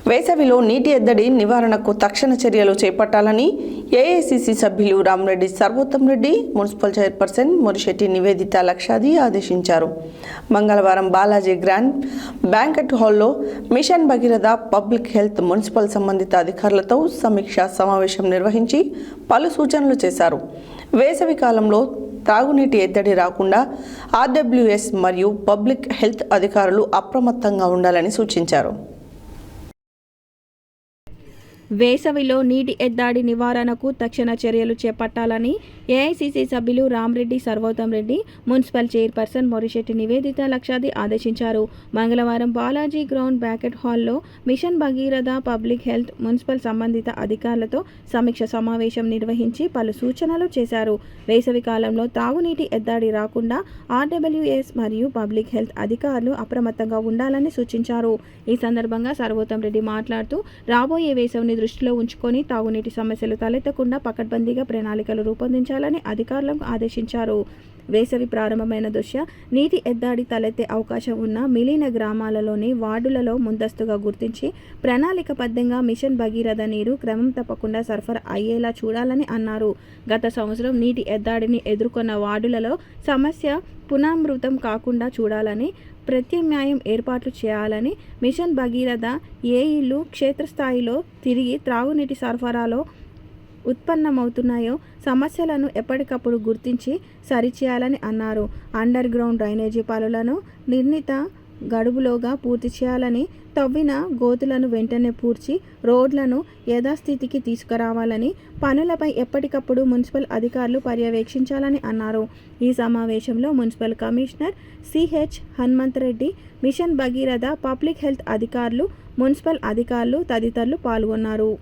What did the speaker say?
వేసవిలో నీటి ఎద్దడి నివారణకు తక్షణ చర్యలు చేపట్టాలని ఏఐసిసి సభ్యులు రామరెడ్డి సర్వోత్తం రెడ్డి, మున్సిపల్ చైర్పర్సన్ మురిశెట్టి నివేదిత లక్షాది ఆదేశించారు. మంగళవారం బాలాజీ గ్రాండ్ బ్యాంకెట్ హాల్లో mission Bhagiratha, public health, municipal సంబంధిత అధికారులతో సమీక్షా సమావేశం నిర్వహించి పలు సూచనలు చేశారు. వేసవి కాలంలో తాగునీటి ఎద్దడి రాకుండా ఆర్డబ్ల్యూఎస్ మరియు పబ్లిక్ హెల్త్ అధికారులు అప్రమత్తంగా ఉండాలని సూచించారు. వేసవిలో నీటి ఎద్దడి నివారణకు తక్షణ చర్యలు చేపట్టాలని ఏఐసిసి సభ్యులు రామరెడ్డి సర్వోత్తం రెడ్డి, మున్సిపల్ చైర్పర్సన్ మురిశెట్టి నివేదిత లక్షాది ఆదేశించారు. మంగళవారం బాలాజీ గ్రౌండ్ బ్యాంకెట్ హాల్లో mission Bhagiratha, public health, municipal సంబంధిత అధికారులతో సమీక్ష సమావేశం నిర్వహించి పలు సూచనలు చేశారు. వేసవి కాలంలో తాగునీటి ఎద్దడి రాకుండా ఆర్డబ్ల్యూఎస్ మరియు పబ్లిక్ హెల్త్ అధికారులు అప్రమత్తంగా ఉండాలని సూచించారు. ఈ సందర్భంగా సర్వోత్తం రెడ్డి మాట్లాడుతూ రాబోయే వేసవిని దృష్టిలో ఉంచుకొని తాగునీటి సమస్యలు తలెత్తకుండా పకడ్బందీగా ప్రణాళికలు రూపొందించాలని అధికారులకు ఆదేశించారు. వేసవి ప్రారంభమైన దృష్ట్యా నీటి ఎద్దడి తలెత్తే అవకాశం ఉన్న మిలిన గ్రామాలలోని వార్డులలో ముందస్తుగా గుర్తించి ప్రణాళికబద్ధంగా మిషన్ భగీరథ నీరు క్రమం తప్పకుండా సరఫరా అయ్యేలా చూడాలని అన్నారు. గత సంవత్సరం నీటి ఎద్దడిని ఎదుర్కొన్న వార్డులలో సమస్య పునరావృతం కాకుండా చూడాలని, ప్రత్యామ్నాయం ఏర్పాట్లు చేయాలని, మిషన్ భగీరథ ఏఈలు క్షేత్రస్థాయిలో తిరిగి త్రాగునీటి సరఫరాలో ఉత్పన్నమవుతున్నాయో సమస్యలను ఎప్పటికప్పుడు గుర్తించి సరిచేయాలని అన్నారు. అండర్ గ్రౌండ్ డ్రైనేజీ పనులను నిర్ణీత గడువులోగా పూర్తి చేయాలని, తవ్విన గోతులను వెంటనే పూడ్చి రోడ్లను యథాస్థితికి తీసుకురావాలని, పనులపై ఎప్పటికప్పుడు మున్సిపల్ అధికారులు పర్యవేక్షించాలని అన్నారు. ఈ సమావేశంలో municipal commissioner CH Hanumanth Reddy, mission Bhagiratha, public health అధికారులు, మున్సిపల్ అధికారులు తదితరులు పాల్గొన్నారు.